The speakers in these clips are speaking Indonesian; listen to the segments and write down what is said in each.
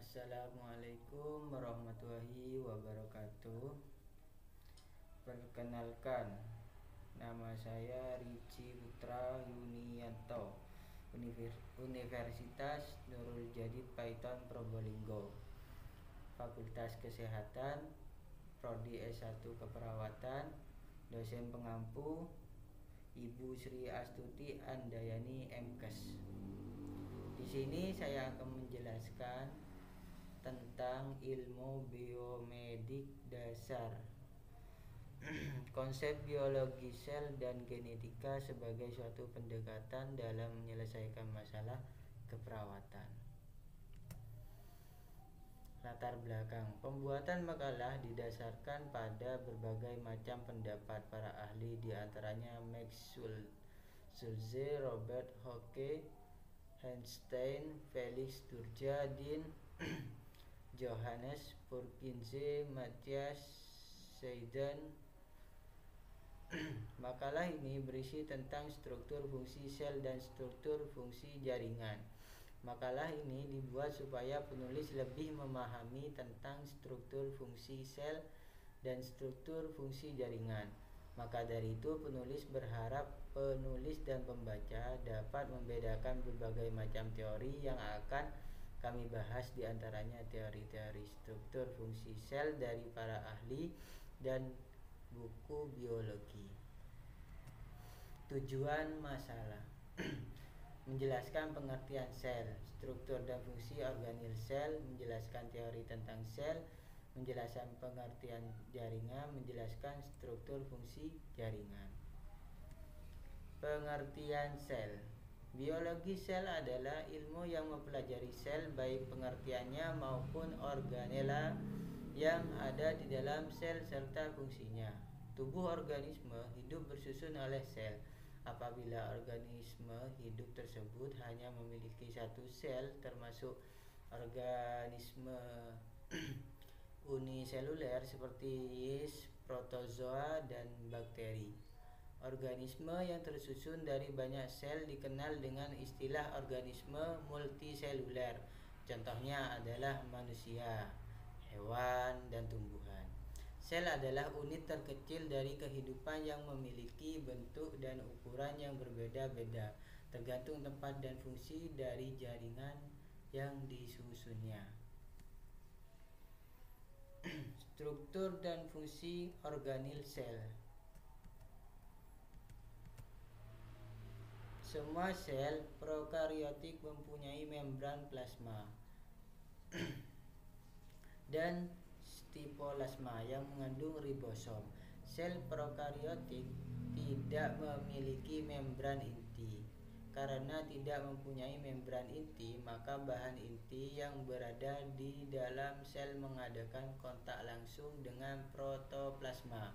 Assalamualaikum warahmatullahi wabarakatuh. Perkenalkan, nama saya Rici Putra Yunianto, Universitas Nurul Jadid Paiton Probolinggo, Fakultas Kesehatan, Prodi S1 Keperawatan, dosen pengampu Ibu Sri Astuti Andayani MKes. Di sini saya akan menjelaskan tentang ilmu biomedik dasar, konsep biologi sel dan genetika sebagai suatu pendekatan dalam menyelesaikan masalah keperawatan. Latar belakang pembuatan makalah didasarkan pada berbagai macam pendapat para ahli, diantaranya Max Schulze, Robert Hooke, Hans Stein, Felix Turgidin, Johannes Purkinje, Matthias Seiden. Makalah ini berisi tentang struktur fungsi sel dan struktur fungsi jaringan. Makalah ini dibuat supaya penulis lebih memahami tentang struktur fungsi sel dan struktur fungsi jaringan. Maka dari itu penulis berharap penulis dan pembaca dapat membedakan berbagai macam teori yang akan kami bahas, diantaranya teori-teori struktur fungsi sel dari para ahli dan buku biologi. Tujuan masalah menjelaskan pengertian sel, struktur dan fungsi organel sel, menjelaskan teori tentang sel, menjelaskan pengertian jaringan, menjelaskan struktur fungsi jaringan. Pengertian sel. Biologi sel adalah ilmu yang mempelajari sel, baik pengertiannya maupun organela yang ada di dalam sel serta fungsinya. Tubuh organisme hidup bersusun oleh sel. Apabila organisme hidup tersebut hanya memiliki satu sel, termasuk organisme uniseluler seperti yeast, protozoa, dan bakteri. Organisme yang tersusun dari banyak sel dikenal dengan istilah organisme multiseluler. Contohnya adalah manusia, hewan, dan tumbuhan. Sel adalah unit terkecil dari kehidupan yang memiliki bentuk dan ukuran yang berbeda-beda, tergantung tempat dan fungsi dari jaringan yang disusunnya. Struktur dan fungsi organel sel. Semua sel prokariotik mempunyai membran plasma dan sitoplazma yang mengandung ribosom. Sel prokariotik tidak memiliki membran inti. Karena tidak mempunyai membran inti, maka bahan inti yang berada di dalam sel mengadakan kontak langsung dengan protoplasma.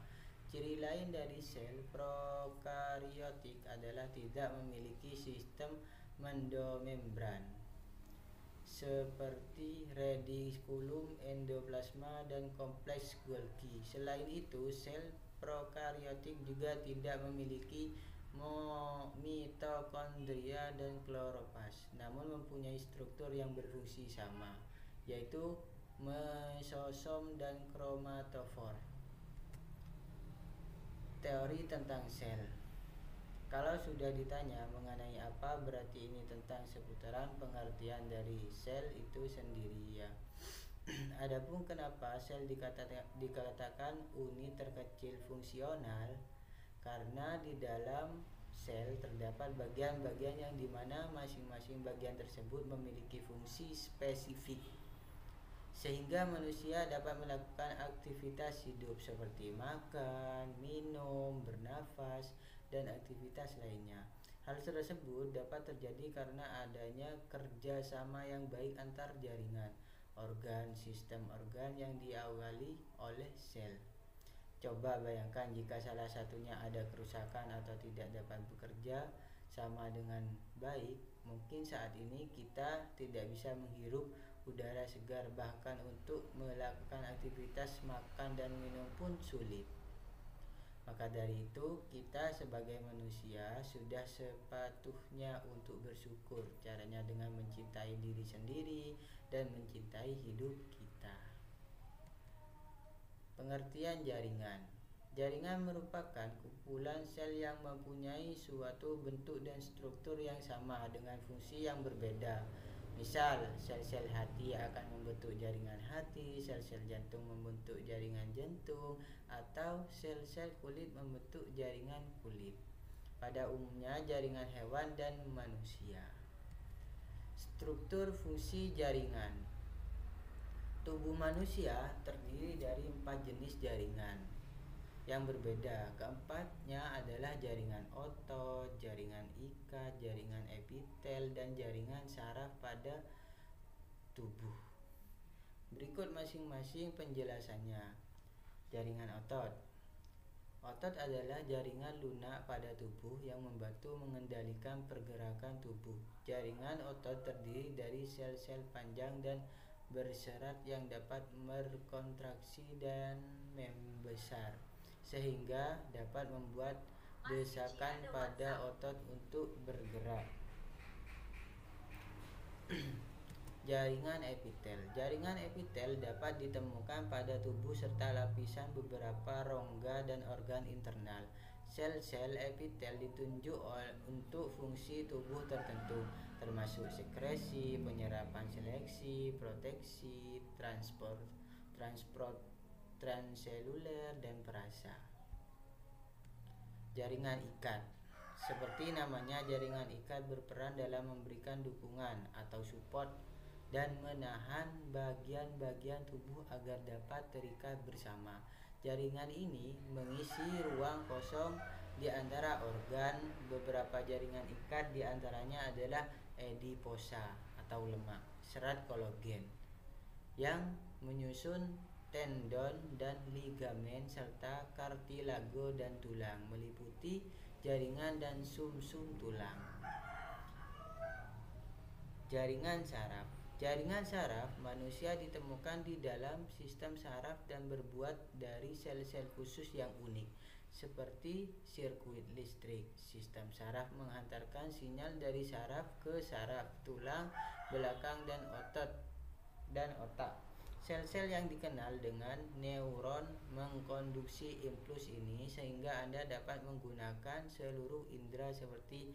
Ciri lain dari sel prokariotik adalah tidak memiliki sistem endomembran seperti retikulum, endoplasma, dan kompleks Golgi. Selain itu, sel prokariotik juga tidak memiliki mitokondria dan kloroplas, namun mempunyai struktur yang berfungsi sama, yaitu mesosom dan kromatofor. Teori tentang sel. Kalau sudah ditanya mengenai apa, berarti ini tentang seputaran pengertian dari sel itu sendiri ya. Adapun kenapa sel dikatakan unit terkecil fungsional, karena di dalam sel terdapat bagian-bagian yang dimana masing-masing bagian tersebut memiliki fungsi spesifik, sehingga manusia dapat melakukan aktivitas hidup seperti makan, minum, bernafas, dan aktivitas lainnya. Hal tersebut dapat terjadi karena adanya kerjasama yang baik antar jaringan, organ, sistem organ yang diawali oleh sel. Coba bayangkan jika salah satunya ada kerusakan atau tidak dapat bekerja sama dengan baik, mungkin saat ini kita tidak bisa menghirup udara segar, bahkan untuk melakukan aktivitas makan dan minum pun sulit. Maka dari itu, kita sebagai manusia sudah sepatutnya untuk bersyukur. Caranya dengan mencintai diri sendiri dan mencintai hidup kita. Pengertian jaringan. Jaringan merupakan kumpulan sel yang mempunyai suatu bentuk dan struktur yang sama dengan fungsi yang berbeda. Misal, sel-sel hati akan membentuk jaringan hati, sel-sel jantung membentuk jaringan jantung, atau sel-sel kulit membentuk jaringan kulit. Pada umumnya jaringan hewan dan manusia. Struktur fungsi jaringan. Tubuh manusia terdiri dari 4 jenis jaringan yang berbeda. Keempatnya adalah jaringan otot, jaringan ikat, jaringan epitel, dan jaringan saraf pada tubuh. Berikut masing-masing penjelasannya. Jaringan otot. Otot adalah jaringan lunak pada tubuh yang membantu mengendalikan pergerakan tubuh. Jaringan otot terdiri dari sel-sel panjang dan berserat yang dapat berkontraksi dan membesar, sehingga dapat membuat desakan pada otot untuk bergerak. Jaringan epitel. Jaringan epitel dapat ditemukan pada tubuh serta lapisan beberapa rongga dan organ internal. Sel-sel epitel ditunjuk untuk fungsi tubuh tertentu, termasuk sekresi, penyerapan, seleksi, proteksi, transport transseluler, dan perasa. Jaringan ikat. Seperti namanya, jaringan ikat berperan dalam memberikan dukungan atau support dan menahan bagian-bagian tubuh agar dapat terikat bersama. Jaringan ini mengisi ruang kosong di antara organ. Beberapa jaringan ikat di antaranya adalah adiposa atau lemak, serat kolagen yang menyusun tendon dan ligamen, serta kartilago dan tulang, meliputi jaringan dan sumsum tulang. Jaringan saraf. Jaringan saraf manusia ditemukan di dalam sistem saraf dan berbuat dari sel-sel khusus yang unik, seperti sirkuit listrik. Sistem saraf menghantarkan sinyal dari saraf ke saraf, tulang belakang, dan otak. Sel-sel yang dikenal dengan neuron mengkonduksi impuls ini, sehingga Anda dapat menggunakan seluruh indera seperti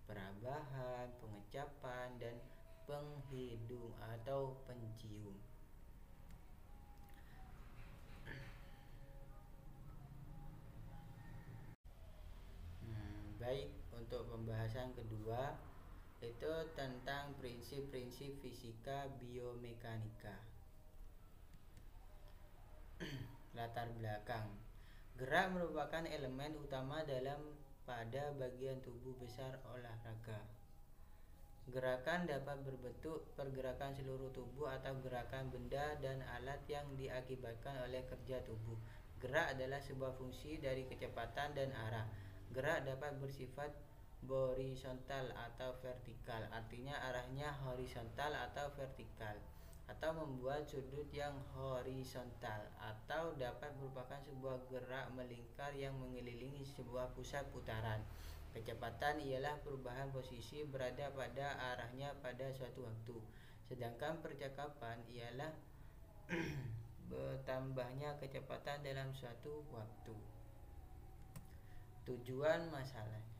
perabahan, pengecapan, dan penghidung atau pencium. Baik, untuk pembahasan kedua itu tentang prinsip-prinsip fisika biomekanika. Latar belakang. Gerak merupakan elemen utama pada bagian tubuh besar olahraga. Gerakan dapat berbentuk pergerakan seluruh tubuh atau gerakan benda dan alat yang diakibatkan oleh kerja tubuh. Gerak adalah sebuah fungsi dari kecepatan dan arah. Gerak dapat bersifat horizontal atau vertikal, artinya arahnya horizontal atau vertikal, atau membuat sudut yang horizontal, atau dapat merupakan sebuah gerak melingkar yang mengelilingi sebuah pusat putaran. Kecepatan ialah perubahan posisi berada pada arahnya pada suatu waktu, sedangkan percakapan ialah bertambahnya kecepatan dalam suatu waktu. Tujuan masalahnya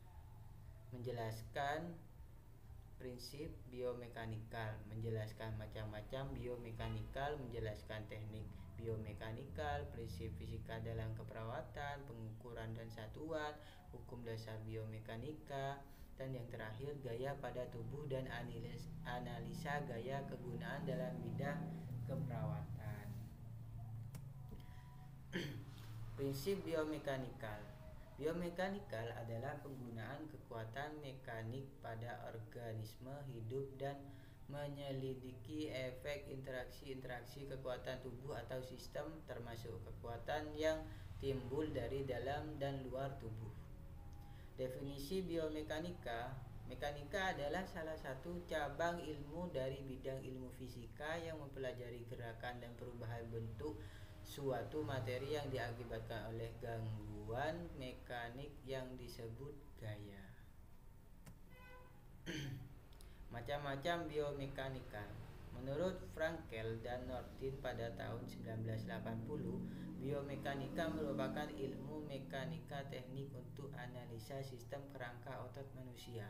menjelaskan prinsip biomekanikal, menjelaskan macam-macam biomekanikal, menjelaskan teknik biomekanikal, prinsip fisika dalam keperawatan, pengukuran dan satuan, hukum dasar biomekanika, dan yang terakhir gaya pada tubuh dan analisa gaya kegunaan dalam bidang keperawatan. Prinsip biomekanikal. Biomekanikal adalah penggunaan kekuatan mekanik pada organisme hidup dan menyelidiki efek interaksi kekuatan tubuh atau sistem, termasuk kekuatan yang timbul dari dalam dan luar tubuh. Definisi biomekanika. Mekanika adalah salah satu cabang ilmu dari bidang ilmu fisika yang mempelajari gerakan dan perubahan bentuk suatu materi yang diakibatkan oleh gangguan mekanik yang disebut gaya. Macam-macam biomekanika. Menurut Frankel dan Nordin pada tahun 1980, biomekanika merupakan ilmu mekanika teknik untuk analisa sistem kerangka otot manusia.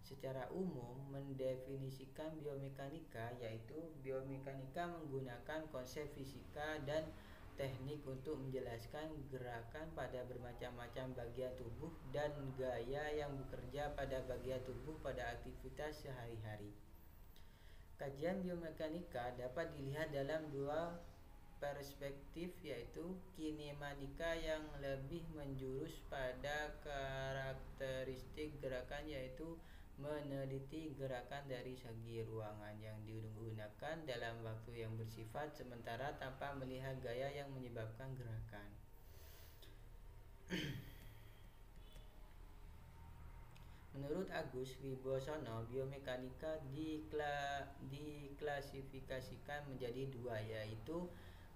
Secara umum mendefinisikan biomekanika yaitu biomekanika menggunakan konsep fisika dan teknik untuk menjelaskan gerakan pada bermacam-macam bagian tubuh dan gaya yang bekerja pada bagian tubuh pada aktivitas sehari-hari. Kajian biomekanika dapat dilihat dalam dua perspektif, yaitu kinematika yang lebih menjurus pada karakteristik gerakan, yaitu meneliti gerakan dari segi ruangan yang digunakan dalam waktu yang bersifat sementara tanpa melihat gaya yang menyebabkan gerakan. Menurut Agus Wibosono, biomekanika diklasifikasikan menjadi dua, yaitu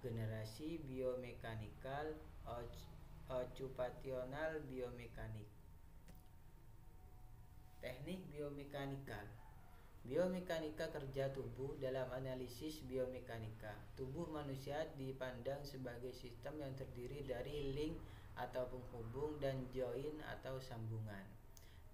generasi biomekanikal, occupational biomekanik. Teknik biomekanikal. Biomekanika kerja tubuh. Dalam analisis biomekanika, tubuh manusia dipandang sebagai sistem yang terdiri dari link atau penghubung dan join atau sambungan.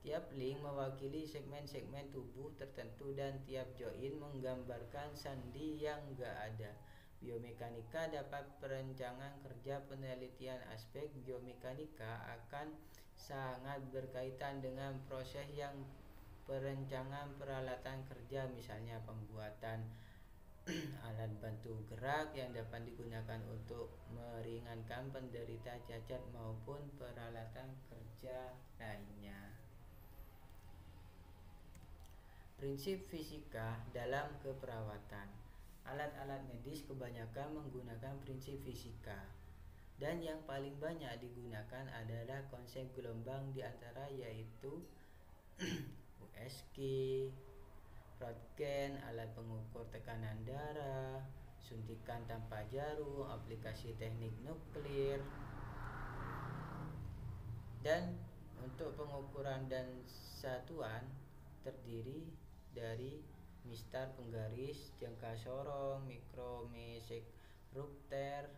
Tiap link mewakili segmen-segmen tubuh tertentu dan tiap join menggambarkan sandi yang gak ada. Biomekanika dapat perencangan kerja. Penelitian aspek biomekanika akan sangat berkaitan dengan proses yang perencangan peralatan kerja, misalnya pembuatan alat bantu gerak yang dapat digunakan untuk meringankan penderita cacat maupun peralatan kerja lainnya. Prinsip fisika dalam keperawatan. Alat-alat medis kebanyakan menggunakan prinsip fisika, dan yang paling banyak digunakan adalah konsep gelombang di antara, yaitu USG, Röntgen, alat pengukur tekanan darah, suntikan tanpa jarum, aplikasi teknik nuklir. Dan untuk pengukuran dan satuan terdiri dari mistar penggaris, jangka sorong, mikromesekrupter,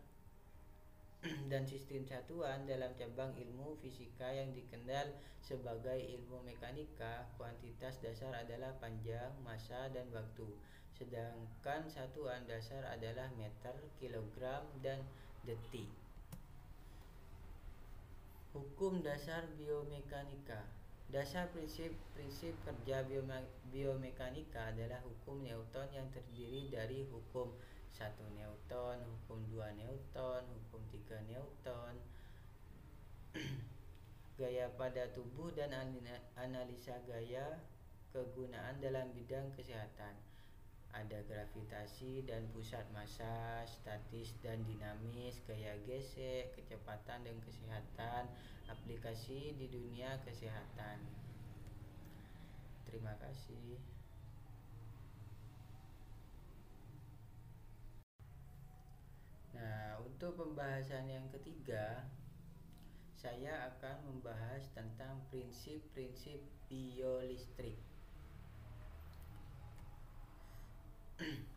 dan sistem satuan dalam cabang ilmu fisika yang dikenal sebagai ilmu mekanika. Kuantitas dasar adalah panjang, massa, dan waktu, sedangkan satuan dasar adalah meter, kilogram, dan detik. Hukum dasar biomekanika. Dasar prinsip-prinsip kerja biomekanika adalah hukum Newton yang terdiri dari hukum 1 Newton, hukum 2 Newton, hukum 3 Newton, gaya pada tubuh dan analisa gaya kegunaan dalam bidang kesehatan. Ada gravitasi dan pusat massa, statis dan dinamis, gaya gesek, kecepatan dan kesehatan, aplikasi di dunia kesehatan. Terima kasih. Nah, untuk pembahasan yang ketiga, saya akan membahas tentang prinsip-prinsip biolistrik.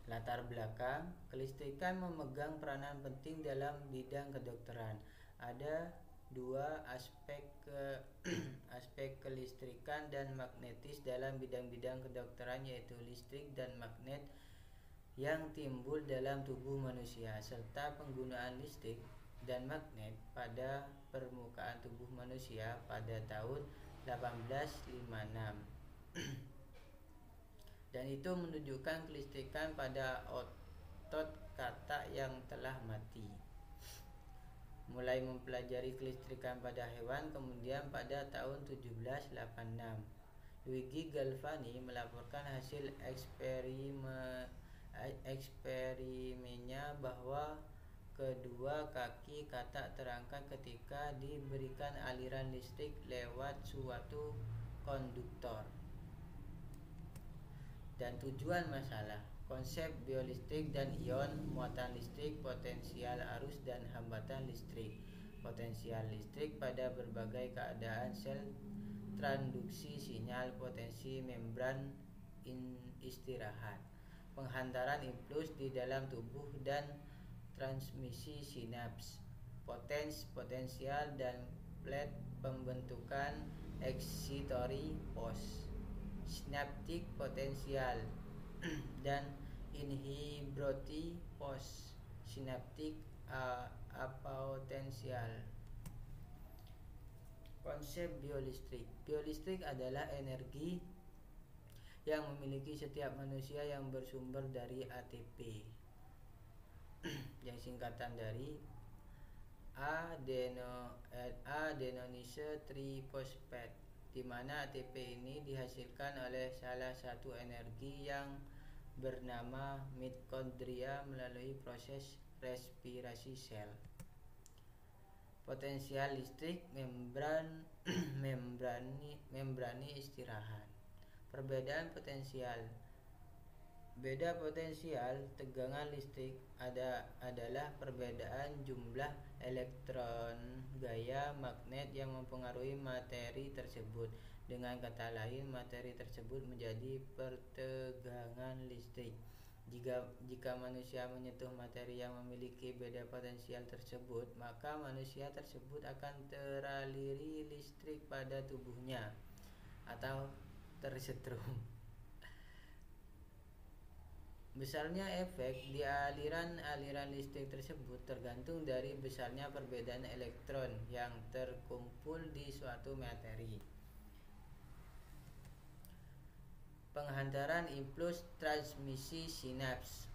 Latar belakang, kelistrikan memegang peranan penting dalam bidang kedokteran. Ada dua aspek kelistrikan dan magnetis dalam bidang-bidang kedokteran, yaitu listrik dan magnet yang timbul dalam tubuh manusia, serta penggunaan listrik dan magnet pada permukaan tubuh manusia pada tahun 1856. Dan itu menunjukkan kelistrikan pada otot katak yang telah mati. Mulai mempelajari kelistrikan pada hewan kemudian pada tahun 1786. Luigi Galvani melaporkan hasil eksperimennya bahwa kedua kaki katak terangkat ketika diberikan aliran listrik lewat suatu konduktor. Dan tujuan masalah. konsep biolistrik dan ion, muatan listrik, potensial arus dan hambatan listrik, potensial listrik pada berbagai keadaan sel, transduksi sinyal, potensi membran istirahat, penghantaran impuls di dalam tubuh dan transmisi sinaps, potensial dan plate, pembentukan excitatory post, synaptic potensial dan inhibitory post, synaptic apotensial. Konsep biolistrik. Biolistrik adalah energi yang memiliki setiap manusia yang bersumber dari ATP yang singkatan dari adenosine triphosphate, di mana ATP ini dihasilkan oleh salah satu energi yang bernama mitokondria melalui proses respirasi sel. Potensial listrik membrani istirahat. Perbedaan potensial. Beda potensial tegangan listrik adalah perbedaan jumlah elektron gaya magnet yang mempengaruhi materi tersebut. Dengan kata lain, materi tersebut menjadi pertegangan listrik. Jika manusia menyentuh materi yang memiliki beda potensial tersebut, maka manusia tersebut akan teraliri listrik pada tubuhnya atau tersetrum. Besarnya efek di aliran listrik tersebut tergantung dari besarnya perbedaan elektron yang terkumpul di suatu materi. Penghantaran impuls transmisi sinaps.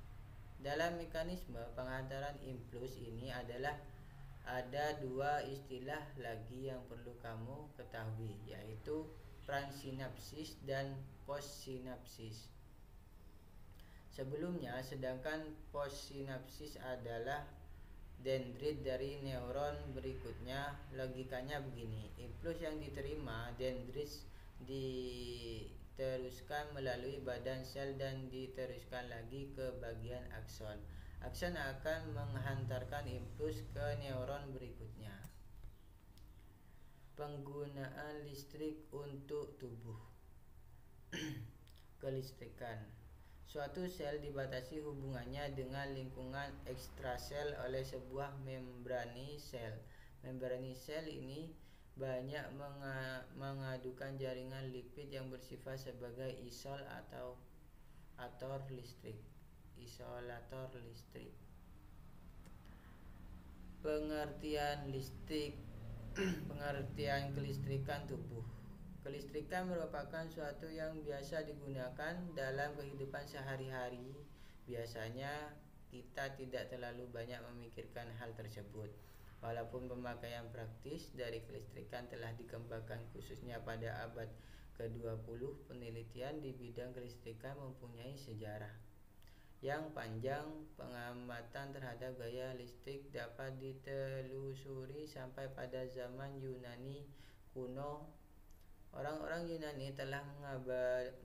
Dalam mekanisme penghantaran impuls ini ada dua istilah lagi yang perlu kamu ketahui, yaitu prasinapsis dan postsinapsis. Sebelumnya, sedangkan postsinapsis adalah dendrit dari neuron berikutnya. Logikanya begini, impuls yang diterima dendrit diteruskan melalui badan sel dan diteruskan lagi ke bagian akson. Akson akan menghantarkan impuls ke neuron berikutnya. Penggunaan listrik untuk tubuh. Kelistrikan. Suatu sel dibatasi hubungannya dengan lingkungan ekstrasel oleh sebuah membrani sel. Membrani sel ini banyak mengadukan jaringan lipid yang bersifat sebagai isolator listrik. Pengertian listrik. Pengertian kelistrikan tubuh. Kelistrikan merupakan suatu yang biasa digunakan dalam kehidupan sehari-hari. Biasanya kita tidak terlalu banyak memikirkan hal tersebut. Walaupun pemakaian praktis dari kelistrikan telah dikembangkan khususnya pada abad ke-20, penelitian di bidang kelistrikan mempunyai sejarah yang panjang. Pengamatan terhadap gaya listrik dapat ditelusuri sampai pada zaman Yunani kuno. Orang-orang Yunani telah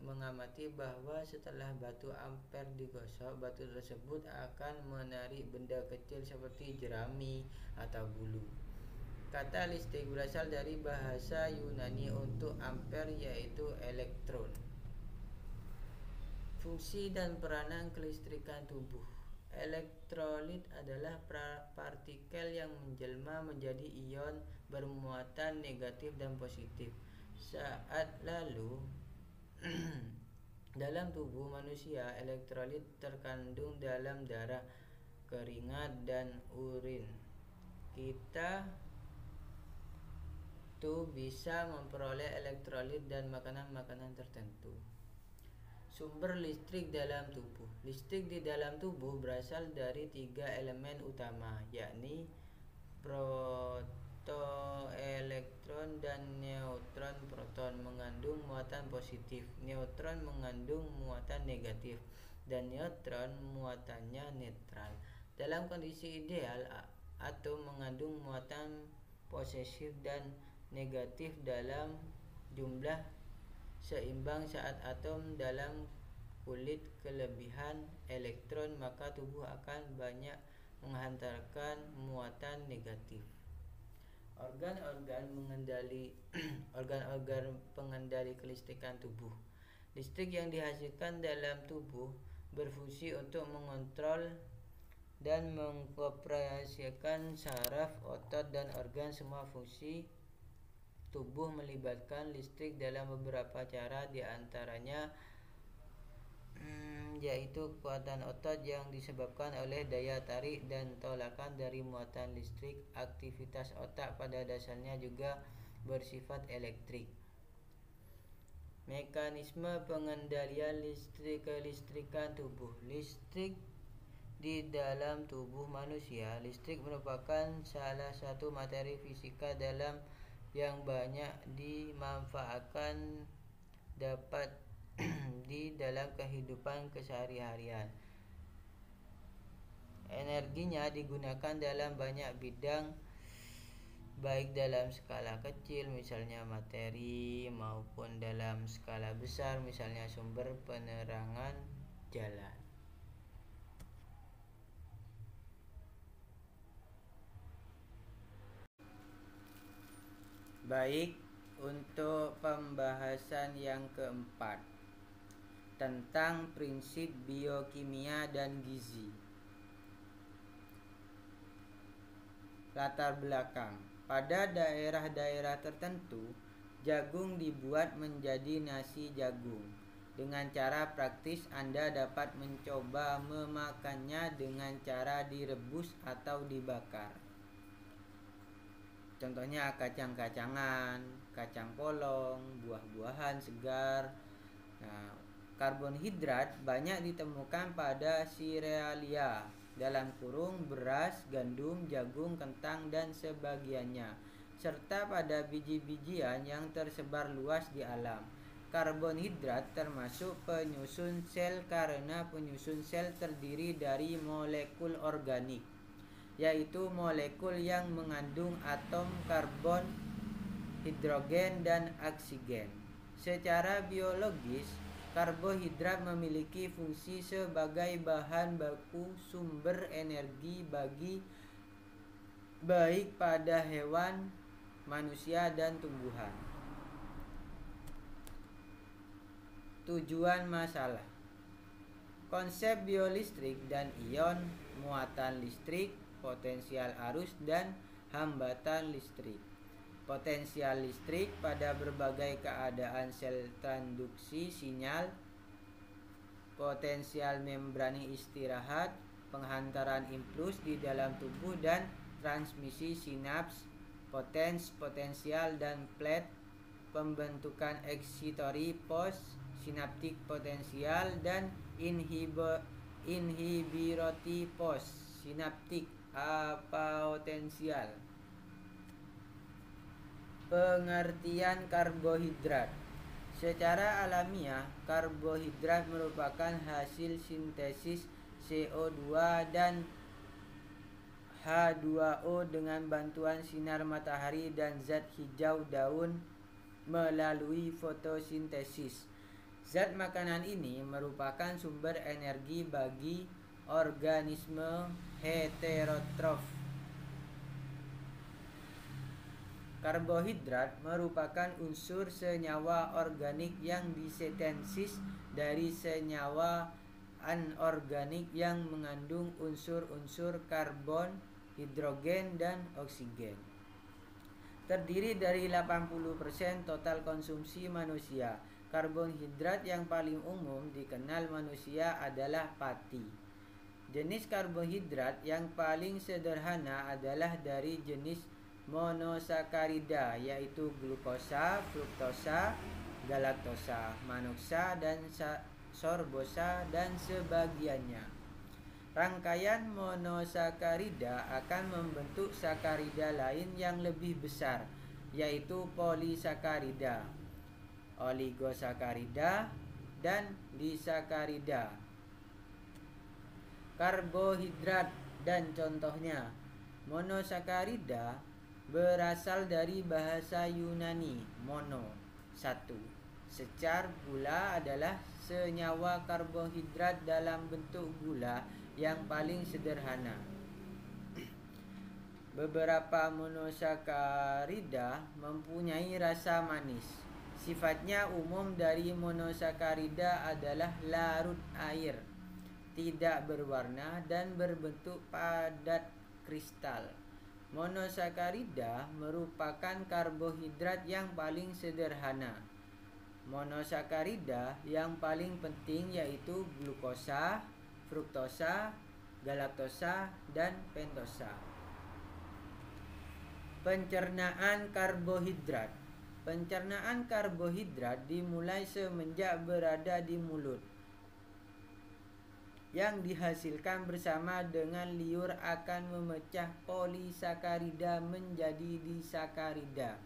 mengamati bahwa setelah batu amper digosok, batu tersebut akan menarik benda kecil seperti jerami atau bulu. Kata listrik berasal dari bahasa Yunani untuk amper, yaitu elektron. Fungsi dan peranan kelistrikan tubuh. Elektrolit adalah partikel yang menjelma menjadi ion bermuatan negatif dan positif. Saat lalu dalam tubuh manusia, elektrolit terkandung dalam darah, keringat, dan urin. Kita tuh bisa memperoleh elektrolit dan makanan-makanan tertentu. Sumber listrik dalam tubuh. Listrik di dalam tubuh berasal dari 3 elemen utama, yakni elektron dan neutron. Proton mengandung muatan positif, neutron mengandung muatan negatif, dan neutron muatannya netral. Dalam kondisi ideal, atom mengandung muatan positif dan negatif dalam jumlah seimbang saat atom dalam kulit kelebihan elektron, maka tubuh akan banyak menghantarkan muatan negatif. Organ-organ pengendali kelistrikan tubuh. Listrik yang dihasilkan dalam tubuh berfungsi untuk mengontrol dan mengoperasikan saraf, otot, dan organ. Semua fungsi tubuh melibatkan listrik dalam beberapa cara, di antaranya yaitu kekuatan otot yang disebabkan oleh daya tarik dan tolakan dari muatan listrik. Aktivitas otak pada dasarnya juga bersifat elektrik. Mekanisme pengendalian kelistrikan tubuh. Listrik di dalam tubuh manusia. Listrik merupakan salah satu materi fisika yang banyak dimanfaatkan dapat di dalam kehidupan keseharian. Energinya digunakan dalam banyak bidang, baik dalam skala kecil misalnya materi, maupun dalam skala besar misalnya sumber penerangan jalan. Baik, untuk pembahasan yang keempat tentang prinsip biokimia dan gizi. Latar belakang. Pada daerah-daerah tertentu, jagung dibuat menjadi nasi jagung. Dengan cara praktis, Anda dapat mencoba memakannya dengan cara direbus atau dibakar. Contohnya kacang-kacangan, kacang polong, buah-buahan segar. Karbohidrat banyak ditemukan pada serealia (beras, gandum, jagung, kentang, dan sebagiannya), serta pada biji-bijian yang tersebar luas di alam. Karbohidrat termasuk penyusun sel karena penyusun sel terdiri dari molekul organik, yaitu molekul yang mengandung atom karbon, hidrogen, dan oksigen. Secara biologis, karbohidrat memiliki fungsi sebagai bahan baku sumber energi baik pada hewan, manusia, dan tumbuhan. Tujuan masalah. Konsep biolistrik dan ion, muatan listrik, potensial arus, dan hambatan listrik. Potensial listrik pada berbagai keadaan sel transduksi sinyal, potensial membrani istirahat, penghantaran impuls di dalam tubuh, dan transmisi sinaps, potensial dan plate, pembentukan excitatory post, sinaptik potensial, dan inhibitory post, sinaptik apotensial. Pengertian karbohidrat. Secara alamiah, karbohidrat merupakan hasil sintesis CO2 dan H2O dengan bantuan sinar matahari dan zat hijau daun melalui fotosintesis. Zat makanan ini merupakan sumber energi bagi organisme heterotrof. Karbohidrat merupakan unsur senyawa organik yang disintesis dari senyawa anorganik yang mengandung unsur-unsur karbon, hidrogen, dan oksigen. Terdiri dari 80% total konsumsi manusia. Karbohidrat yang paling umum dikenal manusia adalah pati. Jenis karbohidrat yang paling sederhana adalah dari jenis monosakarida, yaitu glukosa, fruktosa, galaktosa, manoksa, dan sorbosa, dan sebagiannya. Rangkaian monosakarida akan membentuk sakarida lain yang lebih besar, yaitu polisakarida, oligosakarida, dan disakarida. Karbohidrat dan contohnya. Monosakarida berasal dari bahasa Yunani mono, satu, Secar gula adalah senyawa karbohidrat dalam bentuk gula yang paling sederhana. Beberapa monosakarida mempunyai rasa manis. Sifatnya umum dari monosakarida adalah larut air, tidak berwarna dan berbentuk padat kristal. Monosakarida merupakan karbohidrat yang paling sederhana. Monosakarida yang paling penting yaitu glukosa, fruktosa, galaktosa, dan pentosa. Pencernaan karbohidrat. Pencernaan karbohidrat dimulai semenjak berada di mulut. Yang dihasilkan bersama dengan liur akan memecah polisakarida menjadi disakarida.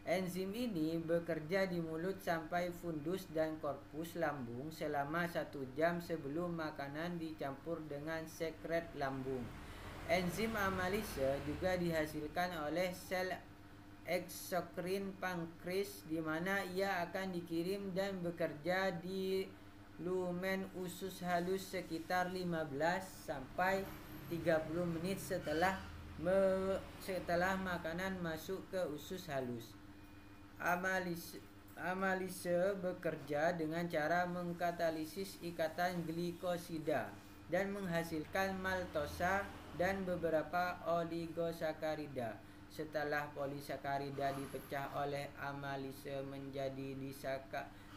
Enzim ini bekerja di mulut sampai fundus dan korpus lambung selama 1 jam sebelum makanan dicampur dengan sekret lambung. Enzim amalase juga dihasilkan oleh sel eksokrin pankreas, di mana ia akan dikirim dan bekerja di lumen usus halus sekitar 15 sampai 30 menit setelah makanan masuk ke usus halus. Amalase bekerja dengan cara mengkatalisis ikatan glikosida dan menghasilkan maltosa dan beberapa oligosakarida. Setelah polisakarida dipecah oleh amalase menjadi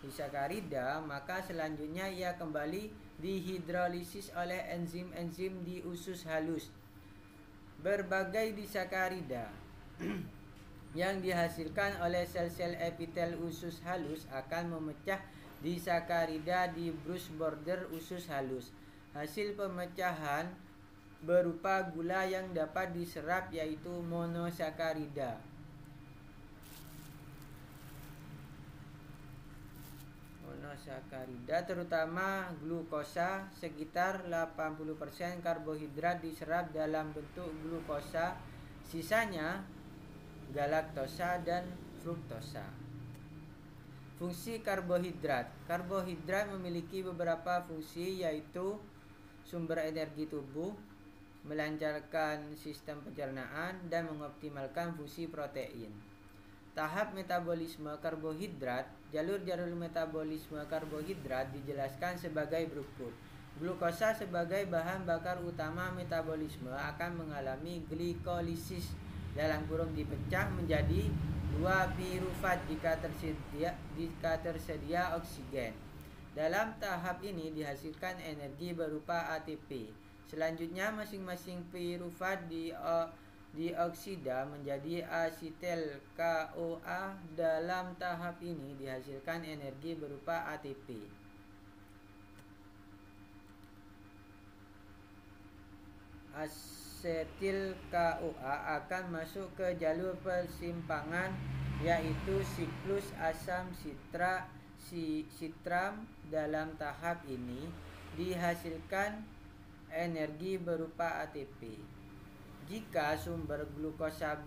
disakarida, maka selanjutnya ia kembali dihidrolisis oleh enzim-enzim di usus halus. Berbagai disakarida yang dihasilkan oleh sel-sel epitel usus halus akan memecah disakarida di brush border usus halus. Hasil pemecahan berupa gula yang dapat diserap yaitu monosakarida. Monosakarida terutama glukosa, sekitar 80% karbohidrat diserap dalam bentuk glukosa, sisanya galaktosa dan fruktosa. Fungsi karbohidrat. Karbohidrat memiliki beberapa fungsi, yaitu sumber energi tubuh, melancarkan sistem pencernaan, dan mengoptimalkan fungsi protein. Tahap metabolisme karbohidrat. Jalur-jalur metabolisme karbohidrat dijelaskan sebagai berikut. Glukosa sebagai bahan bakar utama metabolisme akan mengalami glikolisis (dipecah menjadi 2 pirufat jika tersedia oksigen. Dalam tahap ini dihasilkan energi berupa ATP. Selanjutnya masing-masing pirufat dioksida menjadi asetil CoA. Dalam tahap ini dihasilkan energi berupa ATP. Asetil CoA akan masuk ke jalur persimpangan, yaitu siklus asam sitram. Dalam tahap ini dihasilkan energi berupa ATP. Jika sumber glukosa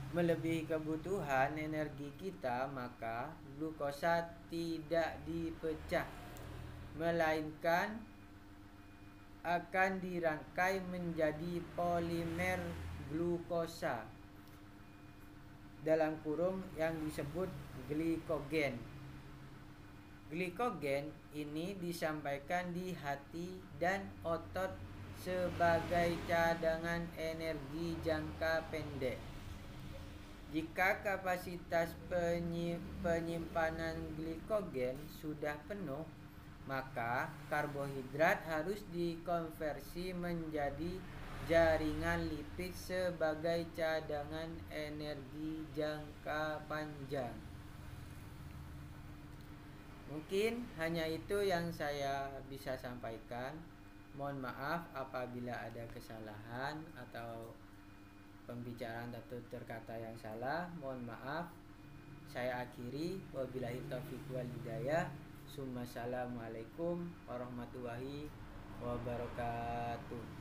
melebihi kebutuhan energi kita, maka glukosa tidak dipecah, melainkan akan dirangkai menjadi polimer glukosa yang disebut glikogen. Glikogen ini disampaikan di hati dan otot sebagai cadangan energi jangka pendek. Jika kapasitas penyimpanan glikogen sudah penuh, maka karbohidrat harus dikonversi menjadi jaringan lipid sebagai cadangan energi jangka panjang. Mungkin hanya itu yang saya bisa sampaikan. Mohon maaf apabila ada kesalahan atau pembicaraan atau terkata yang salah. Mohon maaf. Saya akhiri. Wabillahi taufiq wal hidayah. Assalamualaikum warahmatullahi wabarakatuh.